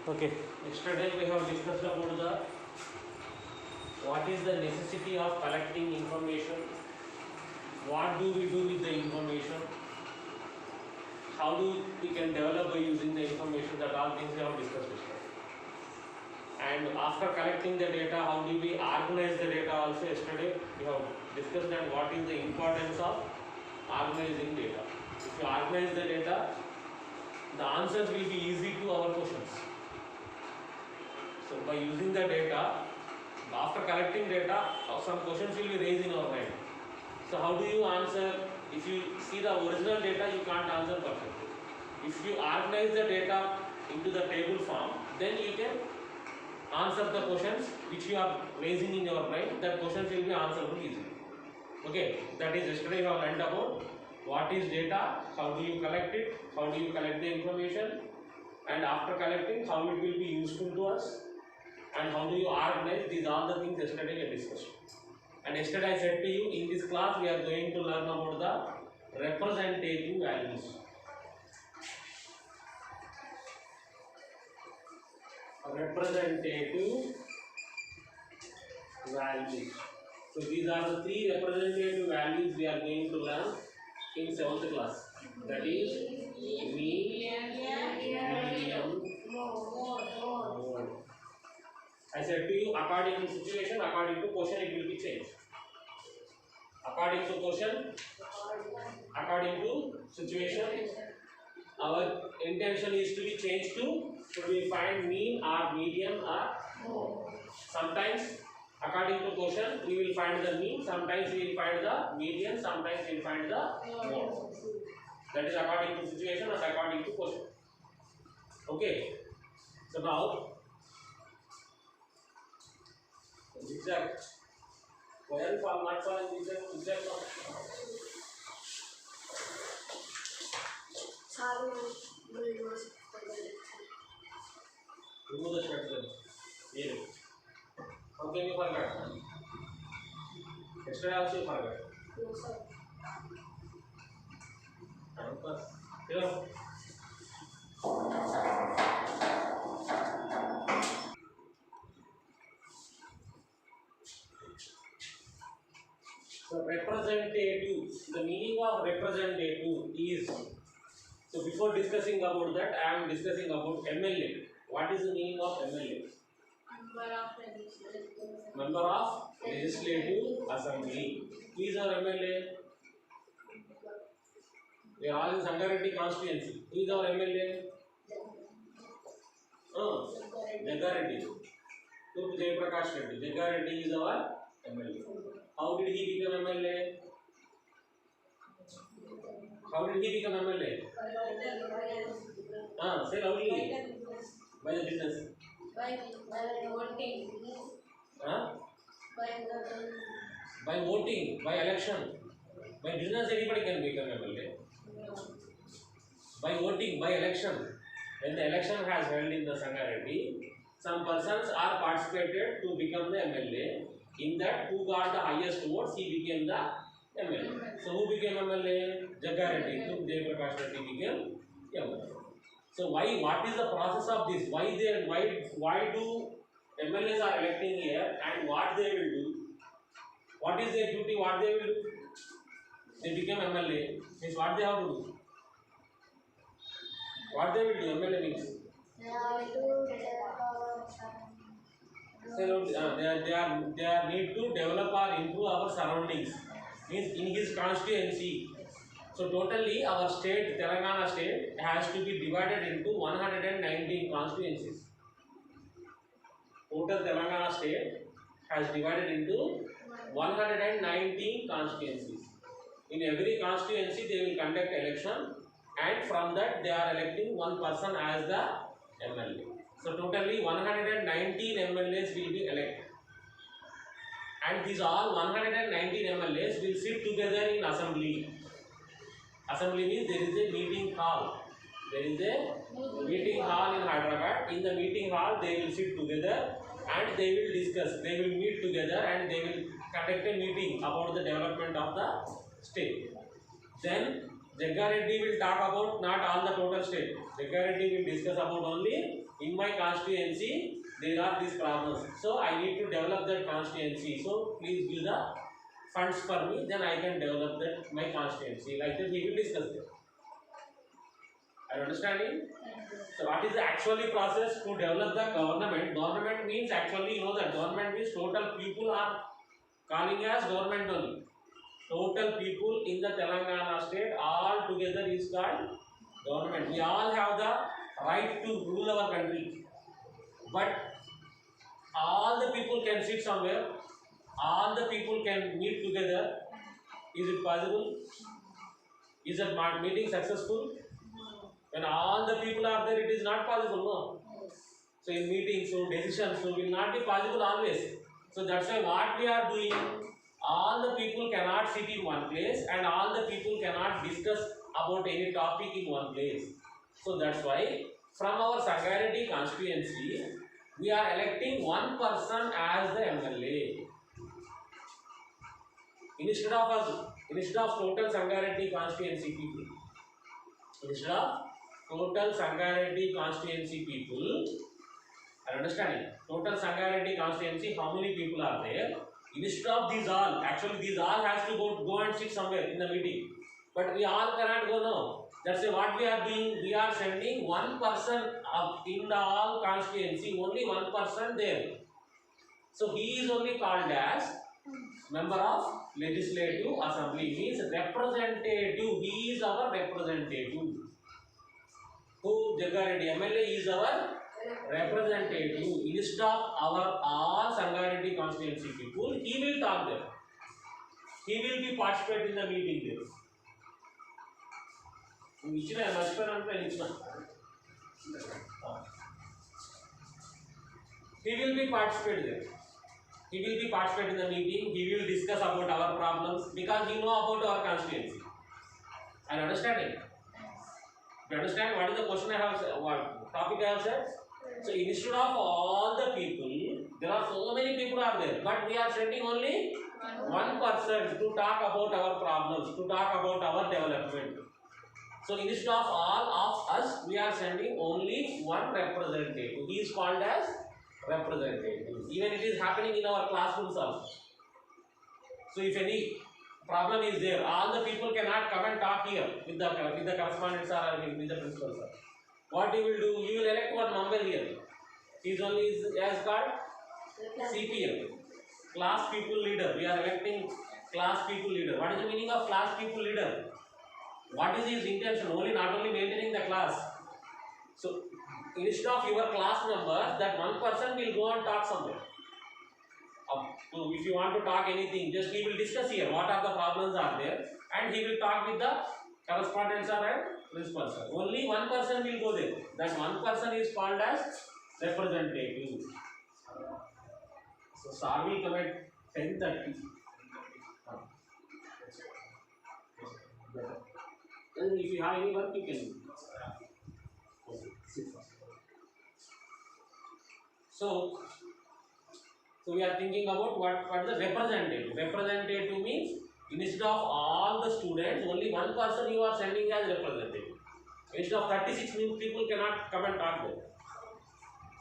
Okay. Yesterday we have discussed about the what is the necessity of collecting information, what do we do with the information, how do we can develop by using the information, that all things we have discussed yesterday. And after collecting the data, how do we organize the data also yesterday we have discussed that what is the importance of organizing data. If you organize the data, the answers will be easy to our questions. So by using the data, after collecting data, some questions will be raised in our mind. So how do you answer? If you see the original data, you can't answer perfectly. If you organize the data into the table form, then you can answer the questions which you are raising in your mind. That questions will be answerable easily. Okay, that is yesterday we have learned about what is data, how do you collect it, how do you collect the information, and after collecting, how it will be useful to us, and how do you organize. These are the things yesterday we discussed. And yesterday I said to you, in this class we are going to learn about the representative values. Representative values. So these are the three representative values we are going to learn in 7th class. That is mean, median, mode. I said to you, according to situation, according to question, it will be changed. According to question, according to situation, our intention is to be changed to, should we find mean or median or mode. Sometimes according to question we will find the mean, sometimes we will find the median, sometimes we will find the mode. That is according to situation and according to question. Okay. So now zigzag. Where fall not fall in zigzag, zigzag not. Remove the shirt then. Here. How can you forget? Yesterday also you forgot. No, sir. Here. So representative, the meaning of representative is, so before discussing about that, I am discussing about MLA. What is the meaning of MLA? Member of Legislative Assembly. Who is our MLA? We are all in Sangareddy constituency. Who is our MLA? Jaggareddy. Who is Jayaprakash Reddy? Jaggareddy is our MLA. How did he become MLA? How did he become MLA? Say loudly. By the business. By voting, by election. By business, anybody can become MLA. By voting, by election. When the election has held in the Sangareddy, some persons are participated to become the MLA. In that, who got the highest votes, he became the MLA. So who became MLA? Jaggareddy. So Jayaprakash Reddy became MLA. So why? What is the process of this? Why do MLAs are electing here, and what they will do? What is their duty? What they will do? They become MLA. Means what they have to do? What they will do? MLA means. They need to develop or improve our surroundings. Means in his constituency. So totally our state, Telangana state, has to be divided into 119 constituencies. Total Telangana state has divided into 119 constituencies. In every constituency they will conduct election, and from that they are electing one person as the MLA. So totally 119 MLAs will be elected. And these all 119 MLAs will sit together in assembly. Assembly means there is a meeting hall. There is a meeting hall in Hyderabad. In the meeting hall, they will sit together and they will discuss. They will meet together and they will conduct a meeting about the development of the state. Then Jaggareddy will talk about not all the total state. Jaggareddy will discuss about only in my constituency there are these problems. So I need to develop that constituency. So please give the funds for me, then I can develop that my constituency. Like that he will discuss that. Are you understanding? So what is the actually process to develop the government? Government means actually you know that government means total people are calling as government only. Total people in the Telangana state all together is called government. We all have the right to rule our country, but all the people can sit somewhere, all the people can meet together. Is it possible? Is that meeting successful? When all the people are there, it is not possible, no. So in meetings, so decisions, so will not be possible always. So that's why what we are doing, all the people cannot sit in one place and all the people cannot discuss about any topic in one place. So that's why from our Sangareddy constituency, we are electing one person as the MLA. Instead of total Sangareddy constituency people, instead of total Sangareddy constituency people, are understanding? Total Sangareddy constituency, how many people are there? Instead of these all, actually these all has to go and sit somewhere in the meeting. But we all cannot go now. That's why what we are doing, we are sending one person in the all constituency, only one person there. So he is only called as member of legislative assembly, means representative. He is our representative. Who? Jaggareddy MLA is our representative. Instead of our all Sangareddy constituency people, he will talk there. He will be participate in the meeting there. He will be participate there. He will be participate in the meeting. He will discuss about our problems because he know about our constituency. Are you understanding? You understand what is the question I have said? What topic I have said? So instead of all the people, there are so many people are there, but we are sending only one person to talk about our problems, to talk about our development. So instead of all of us, we are sending only one representative. He is called as representative. Even it is happening in our classrooms also. So if any problem is there, all the people cannot come and talk here with the correspondents or with the principal sir. What you will do? You will elect one member here. He is only as called CPL, class people leader. We are electing class people leader. What is the meaning of class people leader? What is his intention? Only not only maintaining the class. So instead of your class members, that one person will go and talk somewhere. If you want to talk anything, just he will discuss here what are the problems are there, and he will talk with the correspondents and principal sir. Only one person will go there. That one person is called as representative. So sir will come at 10:30. And if you have any work, you can do. So we are thinking about what the representative. Representative means instead of all the students, only one person you are sending as representative. Instead of 36 people cannot come and talk there.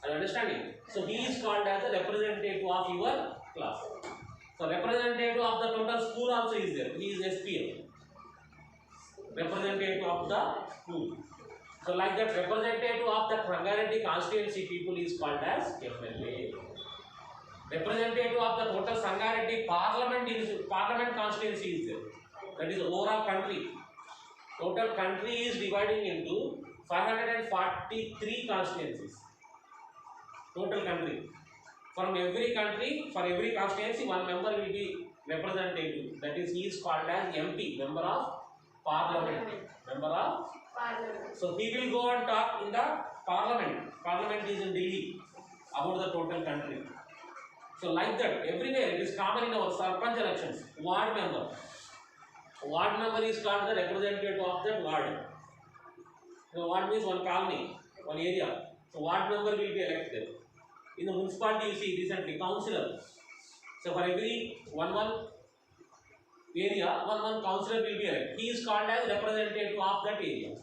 Are you understanding? So he is called as the representative of your class. So representative of the total school also is there. He is SPM. Representative of the school. So like that, representative of the Sangareddy constituency people is called as MLA. Representative of the total Sangareddy parliament constituency is there. That is overall country. Total country is dividing into 543 constituencies. Total country. From every country, for every constituency, one member will be representative. That is, he is called as MP, member of parliament. Member of parliament. So he will go and talk in the parliament. Parliament is in Delhi about the total country. So like that, everywhere it is common in our Sarpanch elections. Ward member. Ward member is called the representative of that ward. So ward means one colony, one area. So ward member will be elected. In the municipality, you see recently councillor. So for every one area, one counselor will be elected. He is called as representative of that area.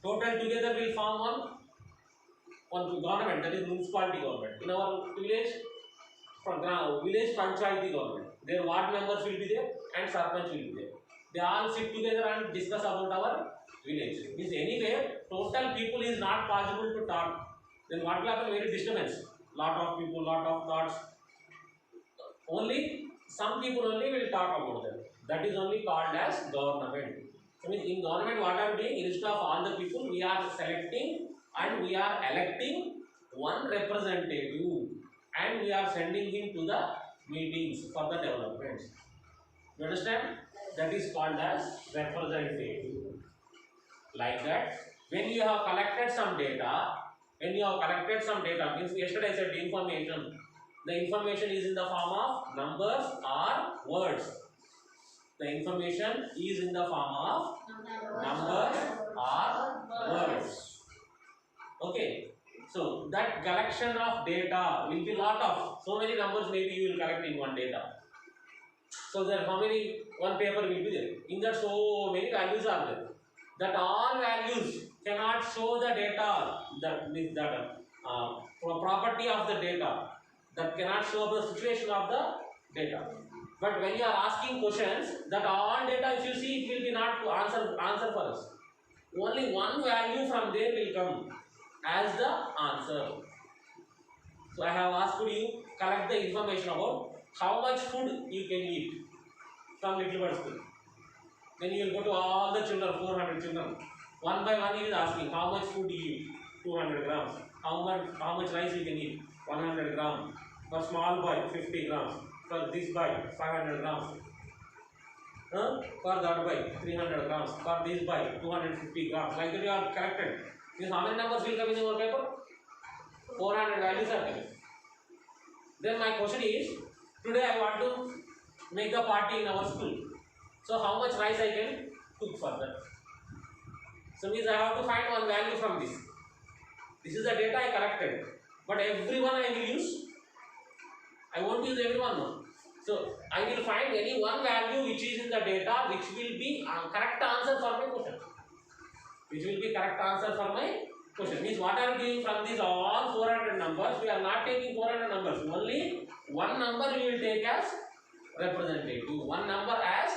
Total together will form one government, that is municipality government. In our village, village panchayati government, their ward members will be there and sarpanch will be there. They all sit together and discuss about our village. Means anywhere total people is not possible to talk. Then what will happen? Very disturbance. Lot of people, lot of thoughts. Only some people only will talk about them. That is only called as government. So means in government, what are we doing? Instead of all the people, we are selecting and we are electing one representative, and we are sending him to the meetings for the development. You understand? That is called as representative. Like that, when you have collected some data, means yesterday I said information. The information is in the form of numbers or words. The information is in the form of numbers or words. Okay. So that collection of data will be lot of so many numbers. Maybe you will collect in one data. So that how many one paper will be there? In that so many values are there. That all values cannot show the data. That means that property of the data. That cannot show the situation of the data. But when you are asking questions, that all data, if you see, it will be not to answer for us. Only one value from there will come as the answer. So I have asked you collect the information about how much food you can eat from Little Bird School. Then you will go to all the children, 400 children. One by one he is asking how much food you eat, 200 grams. How much rice you can eat, 100 grams. For small boy, 50 grams. For this boy, 500 grams. For that boy, 300 grams. For this boy, 250 grams. Like that you are collected. Means how many numbers will come in your paper? 400 values are coming. Then my question is, today I want to make a party in our school. So how much rice I can cook for that? So means I have to find one value from this. This is the data I collected. But everyone I will use. I won't use everyone now. So I will find any one value which is in the data which will be correct answer for my question. Means what are we doing from these all 400 numbers? We are not taking 400 numbers. Only one number we will take as representative. One number as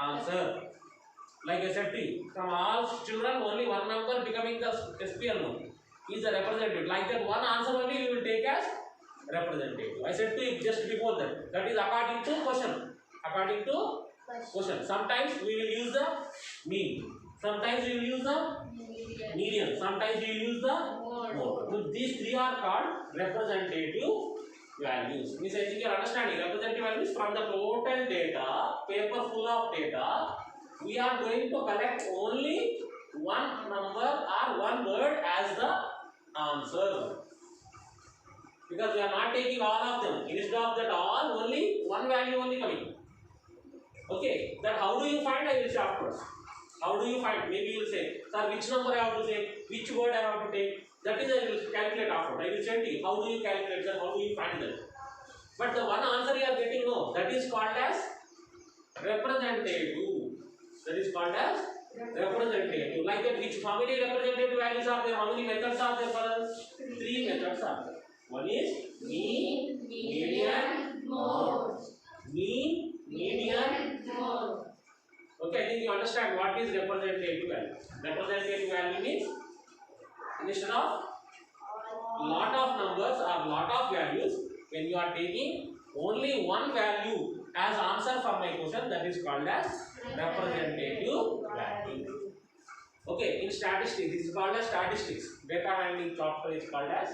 answer. Like I said to you, from all children only one number becoming the SPL node is the representative. Like that one answer only we will take as representative. I said to you just before that. That is according to question. Sometimes we will use the mean. Sometimes we will use the median. Sometimes we will use the mode. So these three are called representative values. Means I think you are understanding. Representative values from the total data, paper full of data, we are going to collect only one number or one word as the answer. Because we are not taking all of them. Instead of that all, only one value only coming. Okay, that how do you find? I will say afterwards. How do you find? Maybe you will say, sir, which number I have to take, which word I have to take. That is I will calculate afterwards. I will send you. How do you calculate that? How do you find that? But the one answer you are getting, no, that is called as representative. That is called as representative. Like that, how many representative values are there? How many methods are there for us? 3 methods are there. One is mean, median, mode. Mean, median, mode. Okay, I think you understand what is representative value. Representative value means instead of lot of numbers or lot of values, when you are taking only one value as answer for my question, that is called as representative value. Okay, in statistics, this is called as statistics. Data handling chapter is called as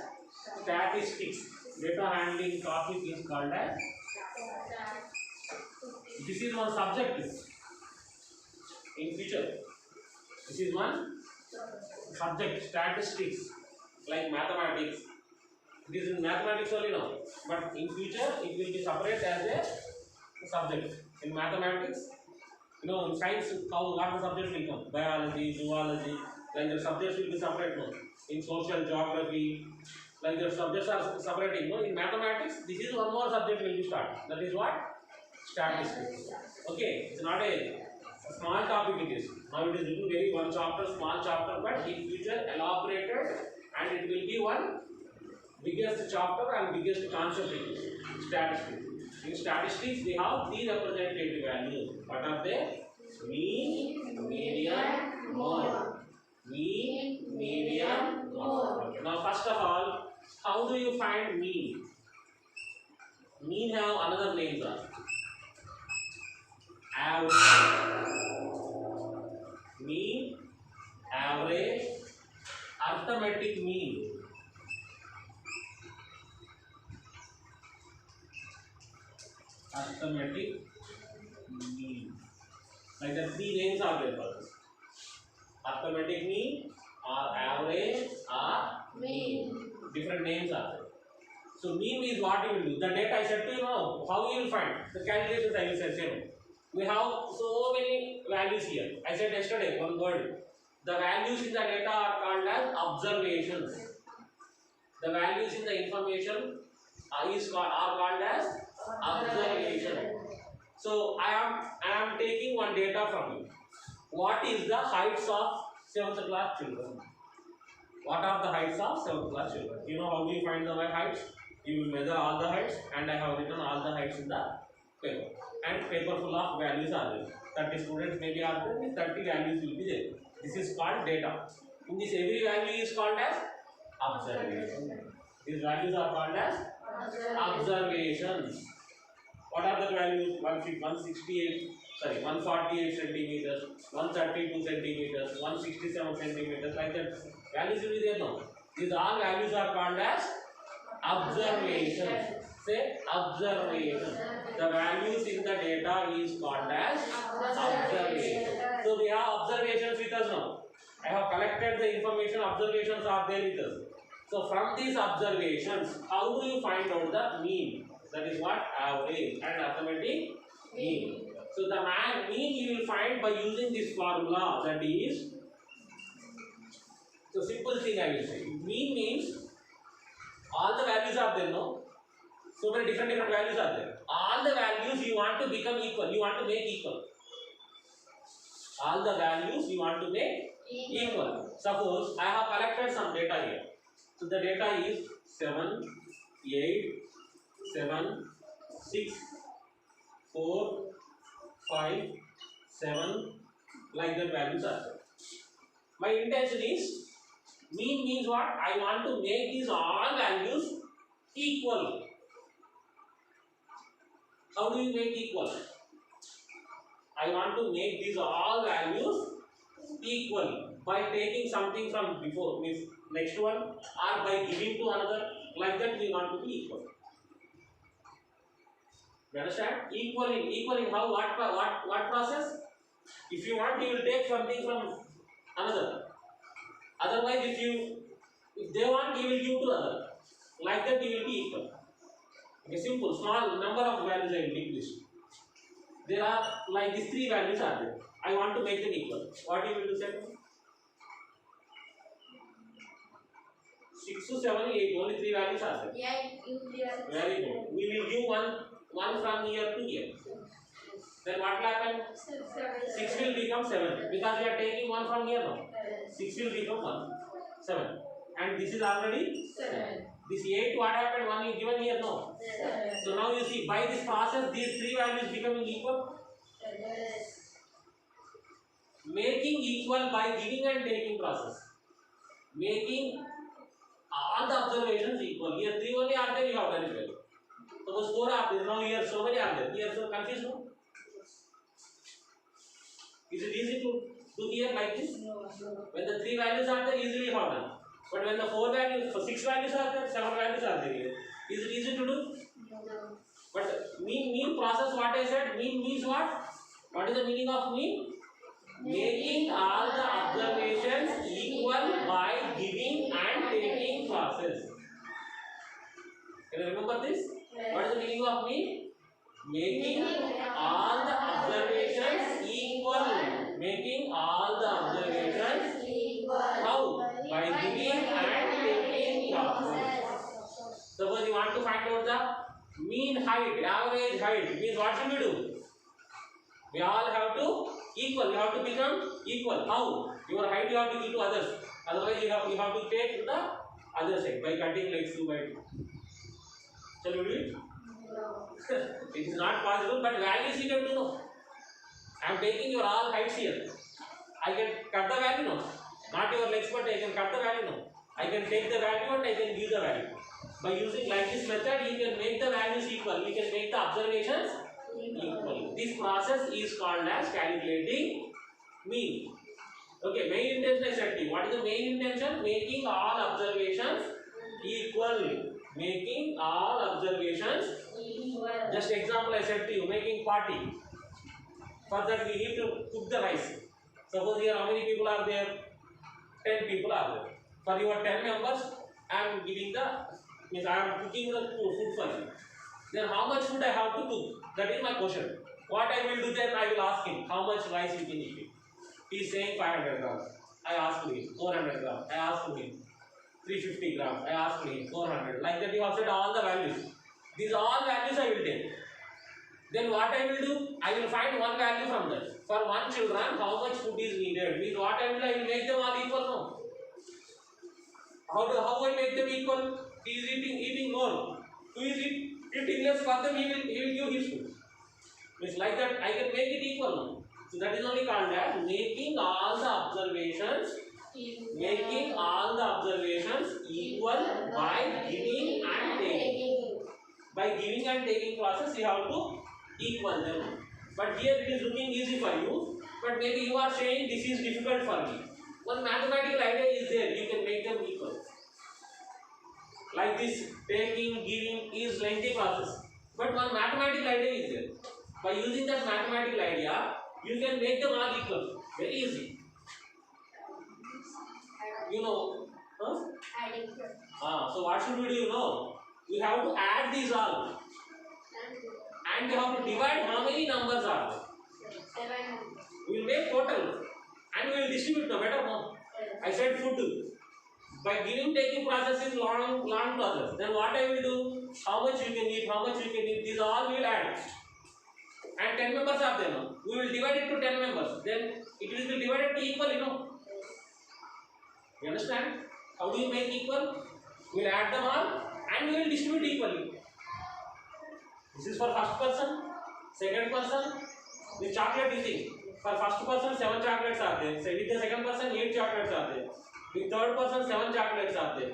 statistics. Data handling topic is called as. This is one subject in future. This is one subject, statistics, like mathematics. It is in mathematics only now, but in future it will be separate as a subject. In mathematics, in science, what the subjects will come? Biology, zoology, like the subjects will be separate now. In social geography, like the subjects are separating. In mathematics, this is one more subject will be started. That is what? statistics. Okay, it's not a small topic it is. Now it is written very one chapter, small chapter, but in future elaborated, and it will be one biggest chapter and biggest concept it is statistics. In statistics, we have three representative values. What are they? Mean, median, mode. Mean, median, mode. Now, first of all, how do you find mean? Mean have another names are average, mean, average, arithmetic mean. Arithmetic mean. Like the three names are there for this. Arithmetic mean or average or mean. Different names are there. So mean means what you will do. The data I said to you now, how you will find the calculations I will say. We have so many values here. I said yesterday one word. The values in the data are called as observations. The values in the information are called as observation. So I am taking one data from you. What is the heights of 7th class children? What are the heights of 7th class children? You know how do you find the heights? You will measure all the heights, and I have written all the heights in the paper. And paper full of values are there. 30 students maybe are there, 30 values will be there. This is called data. In this, every value is called as observation. These values are called as observations. What are the values? 148 centimeters, 132 centimeters, 167 centimeters, like that. Values will be there now. These all values are called as observations. Say observation. The values in the data is called as observation. So we have observations with us now. I have collected the information. Observations are there with us. So from these observations, how do you find out the mean? That is what average and arithmetic mean. So the mean you will find by using this formula. That is, so simple thing I will say. Mean means all the values are there, no? So many different values are there. All the values you want to become equal. You want to make equal. All the values you want to make equal. Suppose I have collected some data here. So the data is 7, 8, 7, 6, 4, 5, 7, like that values are there. My intention is, mean means what? I want to make these all values equal. How do you make equal? I want to make these all values equal by taking something from before, means next one, or by giving to another. Like that we want to be equal. You understand? Equaling how? What process? If you want, you will take something from another. Otherwise, if they want, you will give to other. Like that, you will be equal. Okay, simple, small number of values I will take this. There are like these three values are there. I want to make them equal. What you will do, say? 6 to 7, 8, only three values are there. Yeah, very good. We will give one from here to here. Then what will happen? 6 will become 7 because we are taking one from here now. 6 will become 7. And this is already 7. This 8, what happened? 1 is given here now. So now you see, by this process, these three values becoming equal. Making equal by giving and taking process. Making all the observations equal. Here 3 only are there, you have done it well. Suppose 4 are there, now here so many are there. Here so confused, no? Is it easy to do here like this? When the 3 values are there, easily you have done. But when the 6 values are there, 7 values are there here. Is it easy to do? But mean process, what I said, mean means what? What is the meaning of mean? Making all the observations equal by giving and taking process. Can you remember this? What is the meaning of mean? Making all the observations equal. Making all the observations equal. How? By giving and taking process. Suppose you want to find out Mean height, average height means what should we do? We all have to equal. You have to become equal. How? Your height you have to give to others. Otherwise, you have to take the other side by cutting like 2 by 2. Shall we do it? It is not possible, but values you can do no. I am taking your all heights here. I can cut the value no. Not your legs, but I can cut the value no. I can take the value and I can give the value. By using like this method, you can make the values equal. You can make the observations equal. This process is called as calculating mean. Okay, main intention I said to you. What is the main intention? Making all observations equal. Making all observations equal. Just example I said to you, making party. For that we need to cook the rice. Suppose here how many people are there? 10 people are there. For your 10 members, I am giving means I am cooking the food for you. Then how much food I have to cook? That is my question. What I will do then, I will ask him how much rice you can eat. He is saying 500 grams. I ask him 400 grams. I ask him 350 grams. I ask him 400. Like that you have said all the values. These all values I will take. Then what I will do? I will find one value from that. For one children, how much food is needed? Means what I will make them all equal now. How I make them equal? He is eating more. Who is eating less? For them he will give his food. Means like that I can make it equal now. So that is only called as making all the observations equal by giving and taking. By giving and taking process you have to equal them. But here it is looking easy for you. But maybe you are saying this is difficult for me. One mathematical idea is there. You can make them equal. Like this, taking, giving is lengthy process. But one mathematical idea is there. By using that mathematical idea, you can make them all equal. Very easy. You know? Huh? So what should we do? You know? We have to add these all. And we have to divide how many numbers are there. 7. We will make total. And we will distribute no better no. I said food. By giving taking process is long process. Then what I will do? How much you can eat, these all we will add. And 10 members are there now. We will divide it to 10 members. Then it will be divided to equal, you know. You understand? How do you make equal? We will add them all and we will distribute equally. This is for first person, second person. The chocolate is thing. For first person, 7 chocolates are there. So with the second person, 8 chocolates are there. With third person, 7 chocolates are there.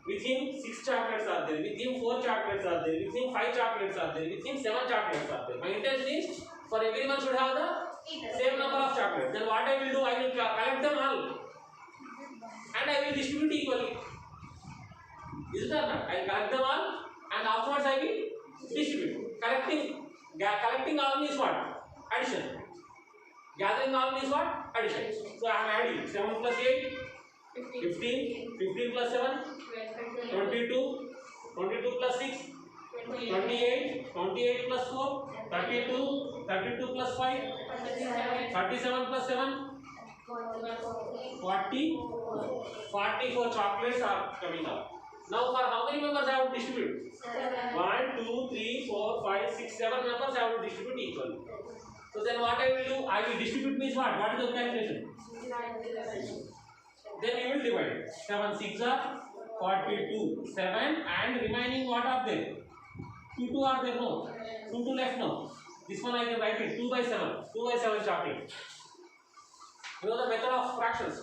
With him, 6 chocolates are there. With him, 4 chocolates are there. With him, 5 chocolates are there. With him, 7 chocolates are there. My intention is for everyone should have the same number of chocolates. Then what I will do? I will collect them all and I will distribute equally. Is it or not? I will collect them all and afterwards I will distribute. Collecting all means what? Addition. Gathering all means what? Addition. So I am adding 7 plus 8, 15, 15 plus 7, 22, 22 plus 6, 28, 28 plus 4, 32, 32 plus 5, 37 plus 7, 40, 44 chocolates are coming up. Now for how many members I have to distribute? 1, 2, 3, 4, 5, 6, 7 members I have to distribute equally. So then what I will do? I will distribute means what? What is the calculation? Then you will divide it. 7 6 are 42. 7 and remaining what are there? 2 are there no? 2 left no. This one I can write it 2 by 7. 2 by 7 chocolate. You know the method of fractions.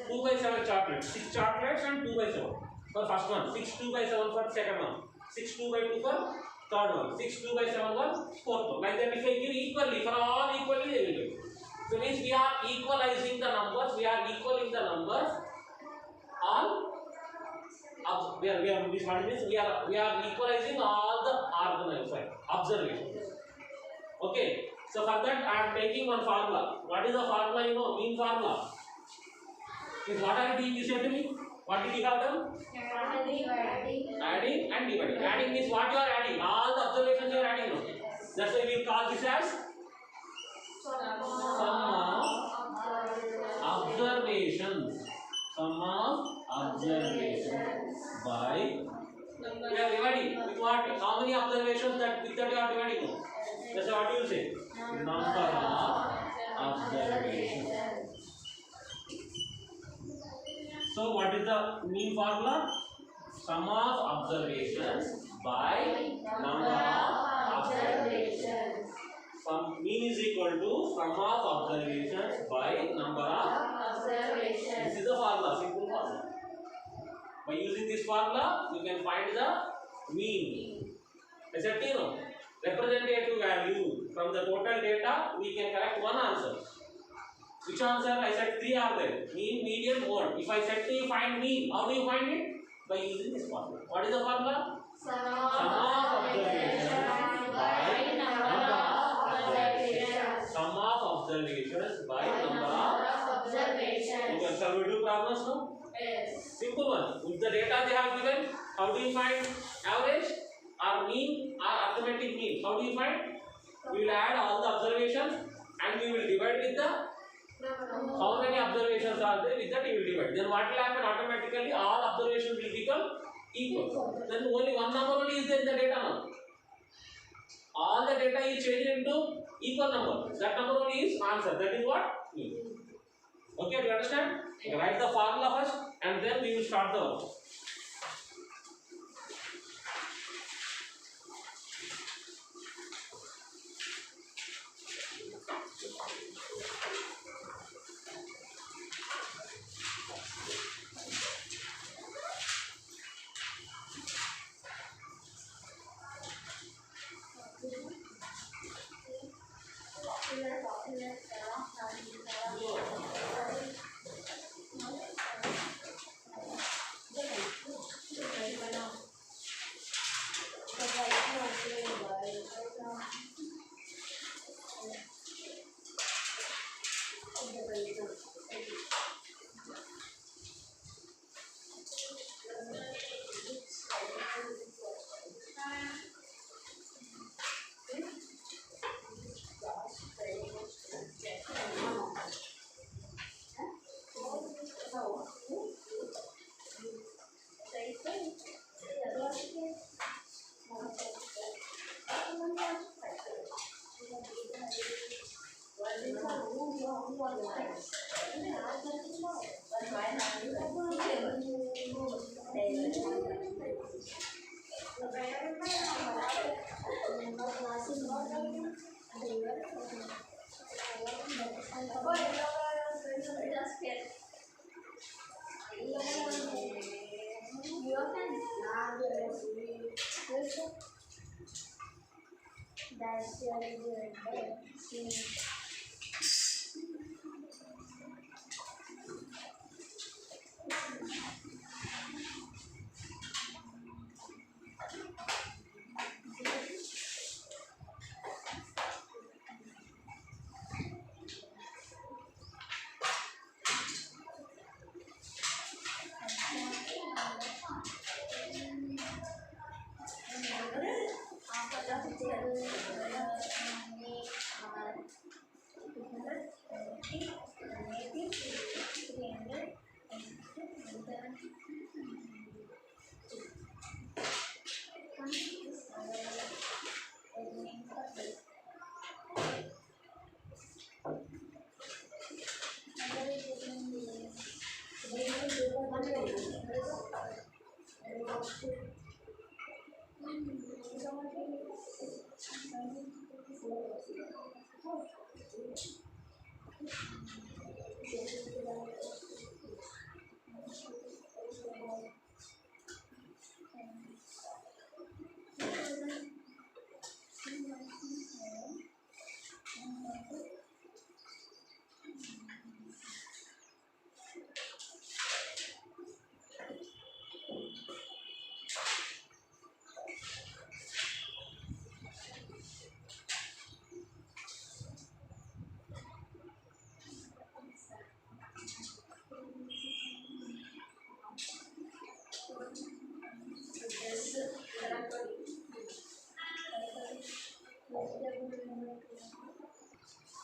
2 by 7 chocolates. 6 chocolates and 2 by 7 for first one. 6 2 by 7 for second one. 6 2 by 2 for third one. 6 2 by 7 for fourth one. Like that if I give equally for all equally they will give. So means we are equalizing the numbers. We are equaling the numbers. All we are equalizing all the observations. Okay. So for that I am taking one formula. What is the formula? You know, mean formula. Is what are you doing? You said to me. What did you have done? Adding and dividing. Adding means what you are adding. All the observations you are adding. No? That's why we call this as sum of observations. Sum of observations by we are dividing. what? How many observations that with that you are dividing? That's what you say. Number of observations. So what is the mean formula? Sum of observations by number of observations. Mean is equal to sum of observations by number of observations. This is the formula, simple formula. By using this formula, you can find the mean. I said, representative value from the total data, we can collect one answer. Which answer? I said 3 are there. Mean, median, mode. If I said to you find mean, how do you find it? By using this formula. What is the formula? Sum of observations by number of observations. Sum of observations by number of observations. Okay, shall we do problems now? Yes. Simple one. With the data they have given, how do you find average or mean or arithmetic mean? How do you find? We will add all the observations and we will divide with the how many observations are there, with that you will divide. Then what will happen? Automatically all observations will become equal. Then only one number only is there in the data now. All the data is changed into equal number. That number only is answer. That is what? Mean. Okay, do you understand? You write the formula first and then we will start the work.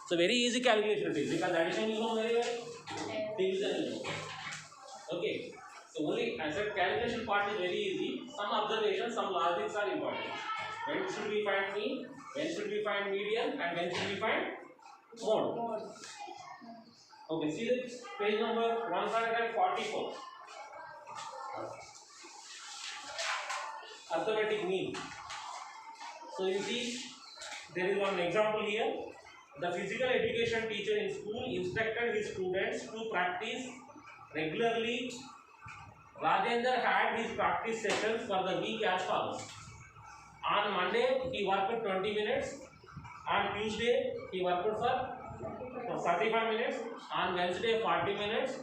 So very easy calculation it is, because addition you know very well, division you know. Okay, so only I said calculation part is very easy. Sum some observations, some logics are important. When should we find mean? When should we find median? And when should we find mode? Okay, see the page number 144. Arithmetic mean. So you see, there is one example here. The physical education teacher in school instructed his students to practice regularly. Rajendra had his practice sessions for the week as follows. On Monday, he worked 20 minutes. On Tuesday, he worked for 35 minutes. On Wednesday, 40 minutes.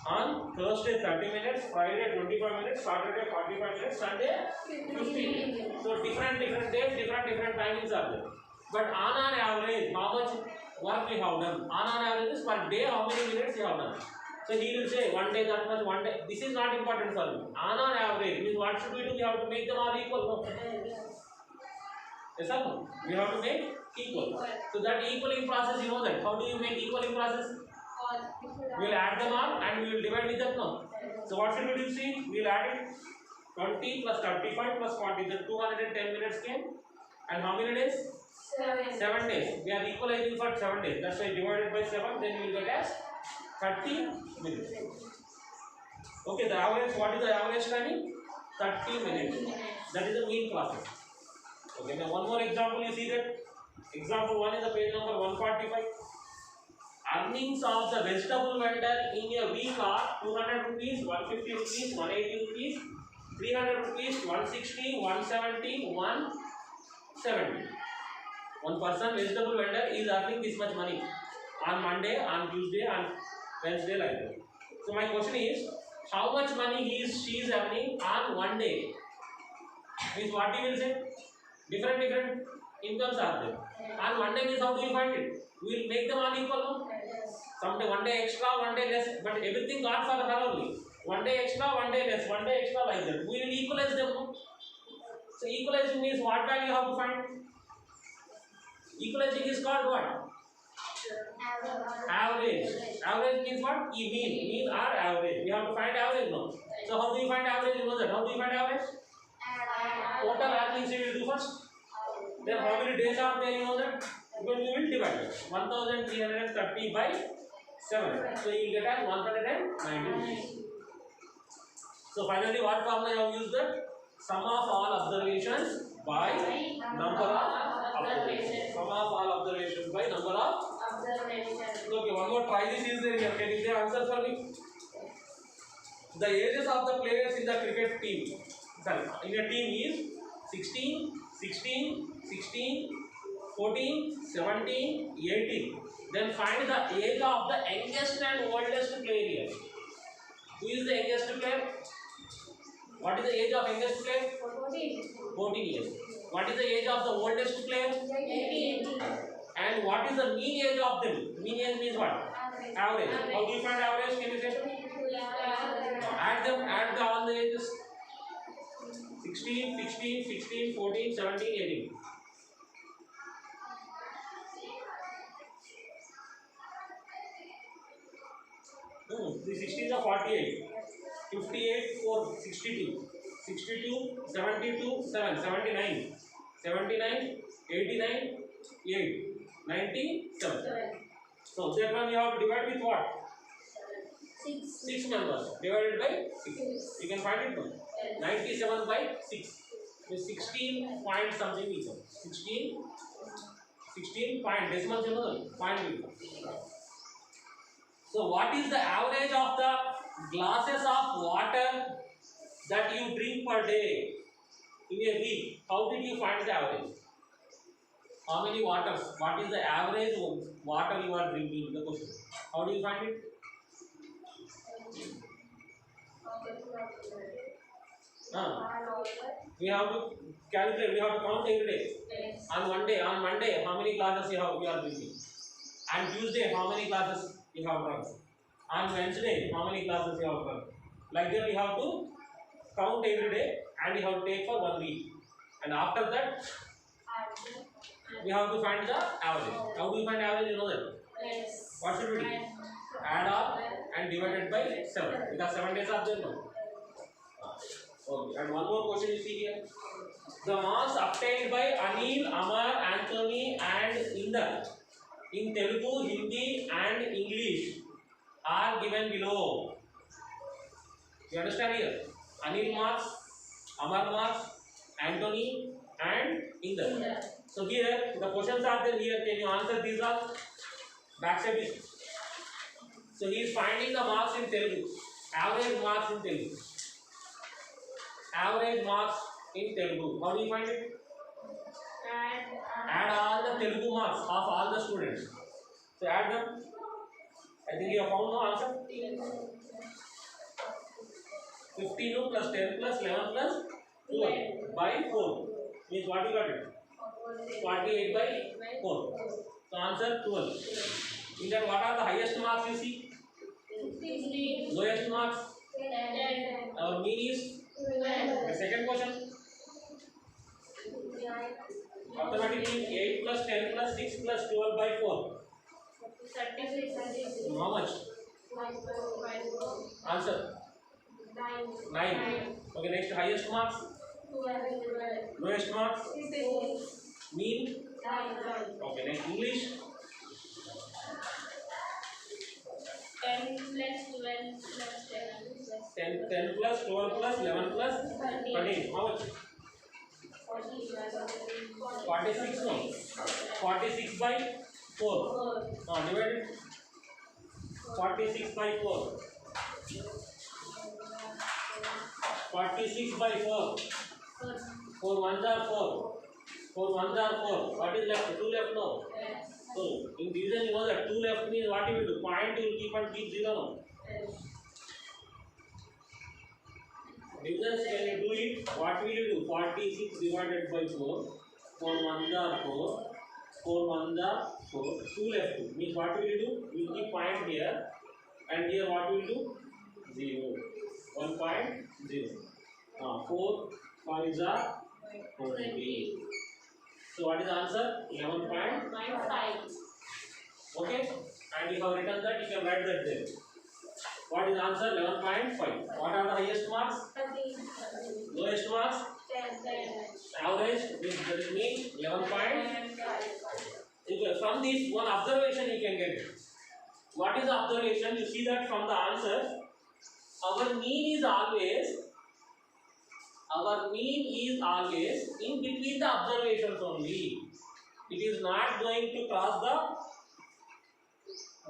On Thursday, 30 minutes. Friday, 25 minutes. Saturday, 45 minutes. Sunday, 15. So different days, different timings are there. But on an average, how much work we have done? On an average, per day, how many minutes you have done? So he will say one day that much, one day. This is not important for me. On an average, means what should we do? We have to make them all equal. No? Yes or no? We have to make equal. So that equaling process, you know that. How do you make equaling process? We will add them all and we will divide with them now. So what should we do? See, we will add it 20 plus 35 plus 40. The 210 minutes came. And how many days? 7 days. We are equalizing for 7 days. That's why divided by 7, then you will get as 30 minutes. Okay, the average, what is the average timing? 30 minutes. That is the mean process. Okay, now one more example, you see that. Example 1 is the page number 145. Earnings of the vegetable vendor in a week are 200 rupees, 150 rupees, 180 rupees, 300 rupees, 160, 170, 170. One person vegetable vendor is earning this much money on Monday, on Tuesday, on Wednesday like that. So my question is, how much money she is earning on one day? Means what you will say? Different incomes are there. On one day means how do you find it? We will make them all equal. No? Someday one day extra, one day less, but everything got for her only. One day extra, one day less, one day extra like that. We will equalize them. No? So equalizing means what value you have to find? Equalizing is called what? Average. Average means what? Mean or average. We have to find average now. So how do you find average? You know that. How do you find average? Total earnings you will do first. Then how many days are there? You know that. Because you will divide it. 1330 by 7. So you will get as 190. So finally, what formula you have used? That sum of all observations by number of observations. Sum of all observations by number of observations. Okay, one more try this is there here. Can you say answer for me? The ages of the players in the cricket team, sorry, in a team is 16, 16, 16, 14, 17, 18. Then find the age of the youngest and oldest player here. Who is the youngest player? What is the age of youngest player? 14 years. What is the age of the oldest player? 18. And what is the mean age of them? Mean age means what? Average. How do you find average? Can you say? Add them, add all the ages. 16, 16, 16, 14, 17, 18. The 16 are 48. 58, 4, 62. 62, 72, 7, 79. 79, 89, 8, 97. So that one you have to divide with what? 6 members. Divided by 6. You can find it now. 97 by 6. So 16 point something equal. 16 point decimal point equal. So what is the average of the glasses of water that you drink per day in a week? How did you find the average? How many waters? What is the average water you are drinking? The question. How do you find it? We have to calculate. We have to count every day. Yes. On one day, on Monday, how many glasses you are drinking? On Tuesday, how many glasses you have drunk? On Wednesday, how many glasses you have drunk? Like that, we have to count every day, and we have to take for 1 week. And after that, we have to find the average. How do you find average? You know that. Yes. What should we do? Add up and divide it by 7. Because 7 days are there now. Okay. And one more question you see here. The marks obtained by Anil, Amar, Anthony, and Inder in Telugu, Hindi, and English are given below. You understand here? Anil marks, Amar marks, Anthony, and Inder. So here the questions are there. Here, can you answer these all? Backside is. So he is finding the marks in Telugu. Average marks in Telugu. Average marks in Telugu. How do you find it? Add all the Telugu marks of all the students. So add them. I think you have found no answer. 15 plus 10 plus 11 plus 12 by 4 means what you got it? 48 by 4. So answer 12. In that, what are the highest marks you see? 16. Lowest marks? 10. Our mean is? The second question. Mathematically 8 plus 10 plus 6 plus 12 by 4. 36. How much? Answer? 9. Okay, next highest marks? 12. Lowest marks? 6. Mean? 9. Okay, next English? 10 plus 12 plus 11 10 plus 12 plus 11 plus 13. How much? 46 no? 46 by 4. Divided 46 by 4. 46 by 4. 4 ones are 4. 4 ones are 4. What is left? 2 left no? So in division you know that 2 left means what you will do? Point you will keep and keep 0 no? Divisions when you do it, what will you do? 46 divided by 4. 4 ones are 4. 4 ones are 4. 2 left means what will you do? You will keep point here and here what will you do? 0. 1.0. 4 5s are 20. So what is the answer? 11.5. Okay? And you have written that, you can write that there. What is the answer? 11.5. What are the highest marks? 13. Lowest marks? 10. Average, that means 11.5. From this one observation you can get it. What is the observation? You see that from the answer, our mean is always in between the observations only. It is not going to cross the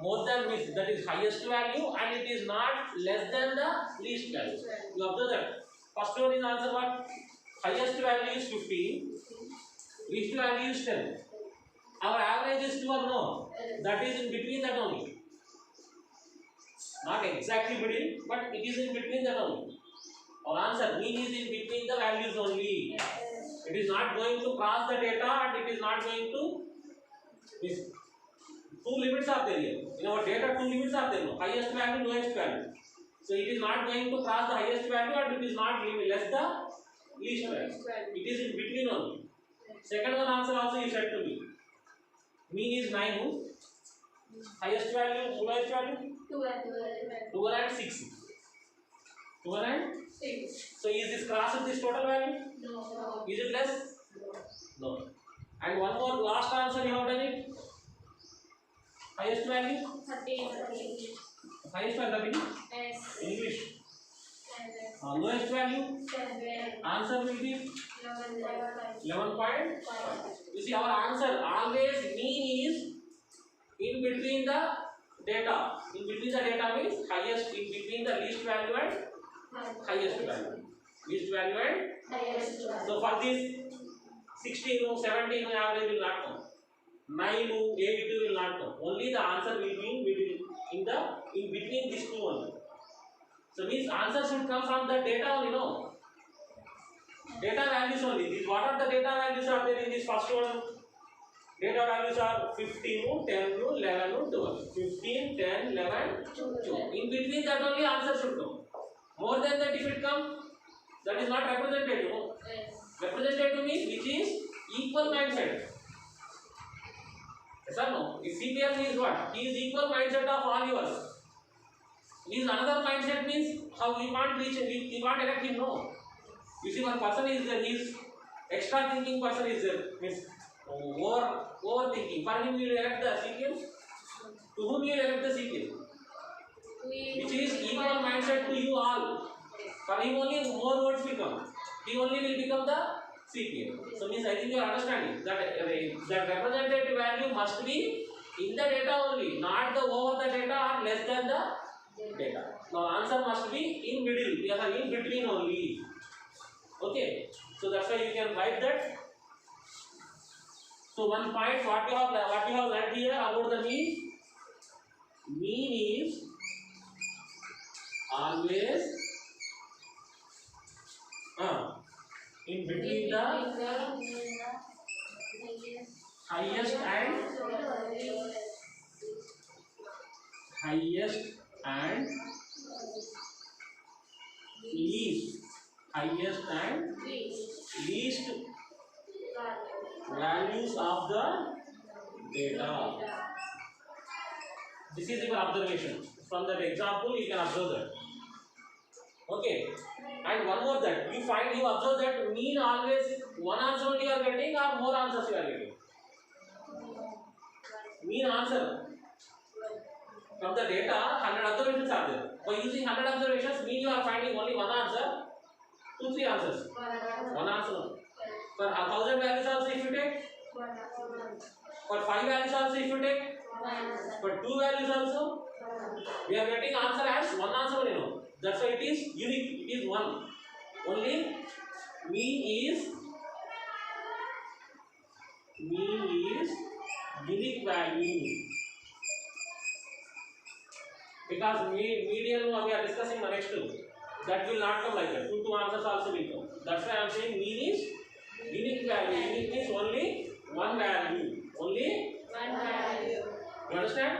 more than which, that is highest value, and it is not less than the least value. You observe that. First one is answer what? Highest value is 15, least value is 10. Our average is 2 or no? That is in between that only. Not exactly middle, but it is in between that only. Our answer, mean is in between the values only. It is not going to cross the data and it is not going to miss. Two limits are there here. In our data, two limits are there. No? Highest value, lowest value. So it is not going to cross the highest value and it is not less the least value. It is in between only. Second one answer also you said to me. Mean is 9. Highest value, lowest value? 12 and 6. 12 and 6. So is this crossed this total value? No. Is it less? No. And one more last answer you have done it. Highest value? 13. Highest value? Yes. English. Lowest value? 7. Answer will be 11.5. You see our answer always mean is in between the data. In between the data means highest, in between the least value and highest value. Least value and highest value. So for this 16, 17 average will not come. 9, 8 will not come. Only the answer will be in between these two only. So means answer should come from the data only, no? Data values only. These what are the data values are there in this first one? Data values are 15, 10, 11, 12. 15, 10, 11, 12. In between that only answer should come. More than that if it comes, that is not representative. No? Yes. Representative means which is equal mindset. Yes or no? If CPL means what? He is equal mindset of all yours. He is another mindset means how we can't reach him, we can't elect him, no. You see, one person is there, he is extra thinking person is there, means overthinking. For him, you will elect the sequence. To whom you will elect the sequence? Which is equal mindset to you all. For him only more words will come. He only will become the CPM. So means I think you are understanding that that representative value must be in the data only, not the over the data or less than the data. Now answer must be in middle, we are in between only. Okay. So that's why you can write that. So one point what you have learned here about the mean. Mean is always in between the highest and least values of the data. This is your observation. From that example, you can observe that. Okay. And one more that you observe that mean always one answer only you are getting or more answers you are getting. Mean answer. From the data, 100 observations are there. By using 100 observations, mean you are finding only one answer, 2-3 answers. One answer. For 1000 values also if you take, for 5 values also if you take, for 2 values also, we are getting answer as one answer only. No. That's why it is unique. It is one. Only mean is unique value. Because median we are discussing the next two. That will not come like that. Two answers also will come. That's why I am saying mean is unique value. Unique means only one value. Only one value. You understand?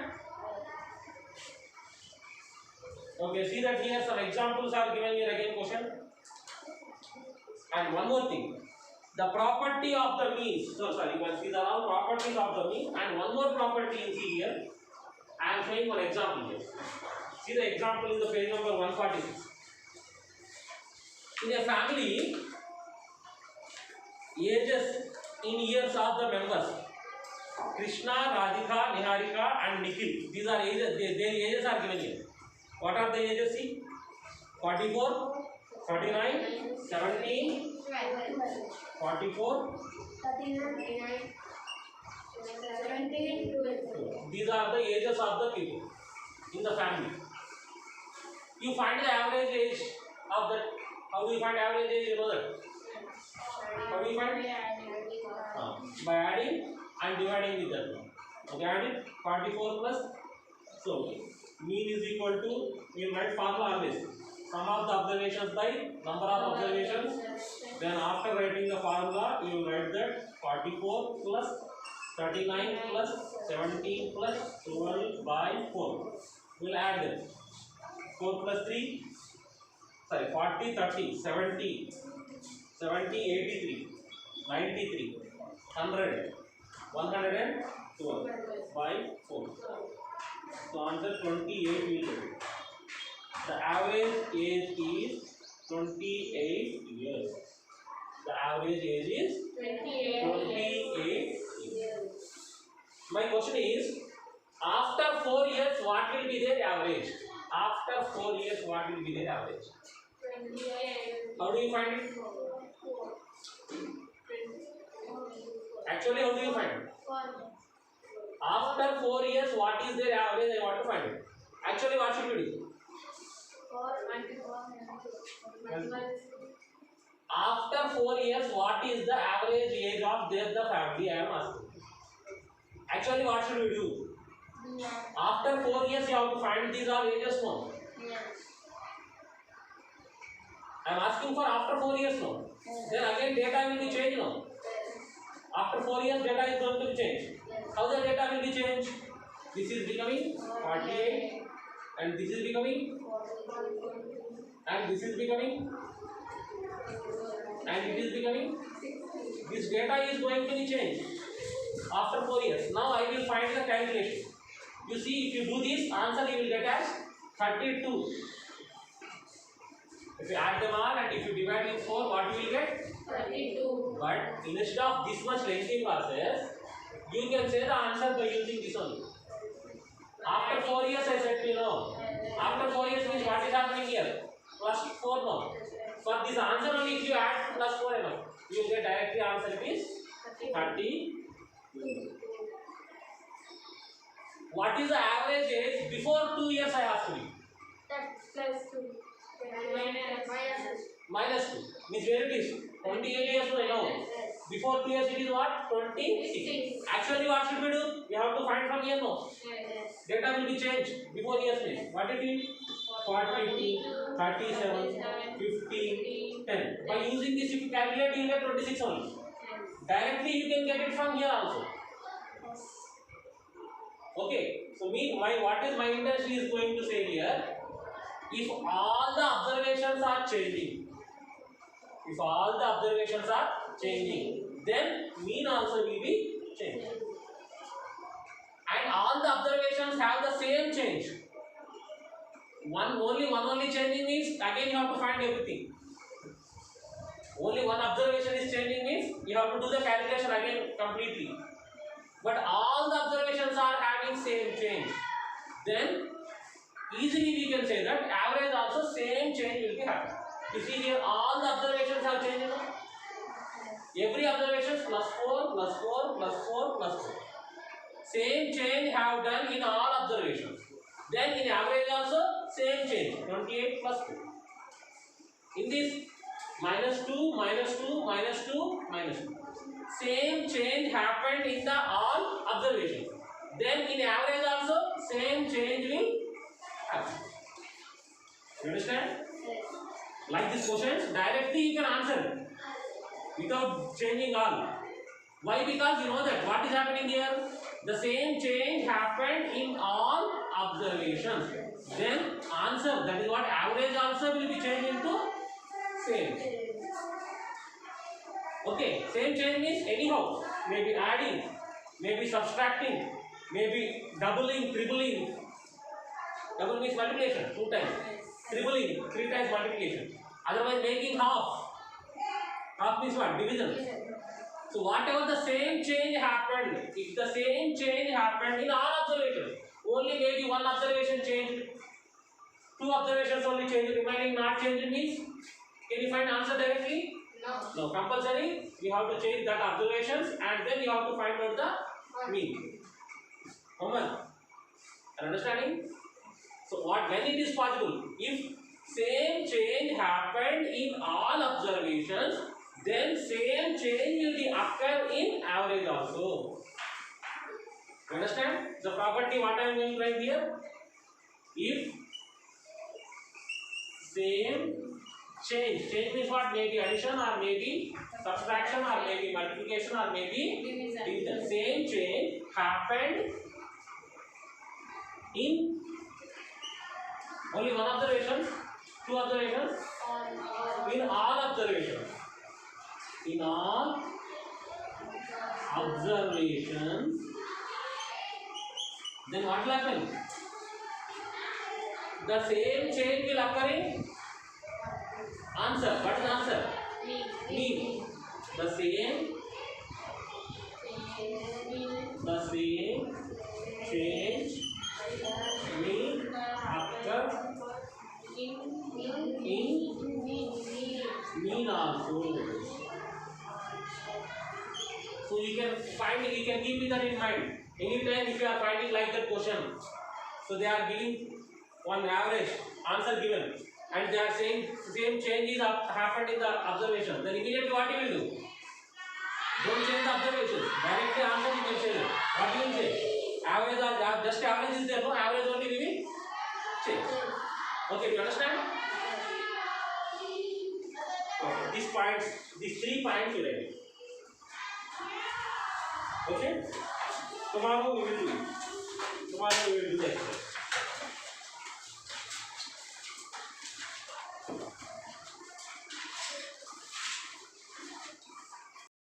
Okay, see that here some examples are given here again question. And one more thing. The property of the mean. So sorry, these are all properties of the mean. And one more property you see here. I am showing one example here. See the example in the page number 146. In a family, ages in years of the members, Krishna, Radhika, Niharika and Nikhil. These are ages, their ages are given here. What are the ages? See? 44, 49, 17, 44, 39, 17. These are the ages of the people in the family. You find the average age of that. How do you find average age? You know that. How do you find? By adding and dividing with that. Okay, adding 44 plus. So mean is equal to, you write formula always. Sum of the observations by number of observations. Then after writing the formula, you will write that 44 plus 39 plus 17 plus 12 by 4. We will add them. 4 plus 3, sorry, 40, 30, 70, 83, 93, 100, 112 by 4. So answer 28 will get. The average age is 28 years. The average age is 28 years. My question is, after 4 years, what will be their average? After 4 years, what will be their average? 28. How do you find it? Actually, how do you find it? After 4 years, what is their average? I want to find it. Actually, what should we do? After 4 years, what is the average age of the family? I am asking. Actually, what should we do? After 4 years, you have to find these all ages now. I am asking for after 4 years now. Then again, data will be changed now. After 4 years, data is going to be changed. How the data will be changed? This is becoming 48, and this is becoming, and this is becoming, and it is becoming. This data is going to be changed after 4 years. Now I will find the calculation. You see, if you do this, answer you will get as 32. If you add them all and if you divide with 4, what you will get? 32. But instead of this much lengthy process, you can say the answer by using this only. After 4 years, I said you know. After 4 years means what is happening here? Plus 4 now. For this answer only, if you add plus 4 enough, you will get directly answer is 30. What is the average age before 2 years? I asked you. Plus 2. Minus 2. Means where it is? 28 years I know. Before 2 years it is what? 26. Actually what should we do? We have to find from here no. Data will be changed before years means. What it is? 42, 37, 15, 10. By using this if you calculate you will get 26 only. Directly you can get it from here also. Okay. So what is my intention is going to say here? If all the observations are changing, then mean also will be changing. And all the observations have the same change. Only changing means again you have to find everything. Only one observation is changing means you have to do the calculation again completely. But all the observations are having same change. Then easily we can say that average also same change will be happening. You see here all the observations have changed. Every observation plus 4, plus 4, plus 4, plus 4. Same change have done in all observations. Then in average also same change 28 plus 2. In this minus 2, minus 2, minus 2, minus 2. Same change happened in the all observations. Then in average also same change will happen. You understand? Like these questions, directly you can answer without changing all. Why? Because you know that what is happening here? The same change happened in all observations. Then answer, that is what average also will be changed into same. Okay, same change means anyhow, maybe adding, maybe subtracting, maybe doubling, tripling. Double means multiplication, 2 times. Tripling, 3 times multiplication. Otherwise making half. Half means what? Division. So whatever the same change happened, if the same change happened in all observations, only maybe one observation changed, 2 observations only changed, remaining not changed means, can you find answer directly? No. Compulsory, you have to change that observations and then you have to find out the mean. Common. Are understanding? So when it is possible, if same change happened in all observations, then same change will be occur in average also. You understand? The property what I am going to write here? If same change means what? Maybe addition or maybe subtraction or maybe multiplication or maybe division. Same change happened in only one observation, 2 observations, in all observations. In all observations, then what will happen? The same change will occur in answer. What is the answer? Mean. The same change will occur in mean also. So you can keep that in mind. Anytime if you are finding like that question, so they are giving one average answer given, and they are saying same change is happened in the observation. Then immediately what you will do? Don't change the observations. Directly answer you can change. What you will say? Average or just average is there? No, average only we will change. Okay, do you understand? Okay, these 3 points you write. Okay? Tomorrow we will do it. Tomorrow we will do the exercise.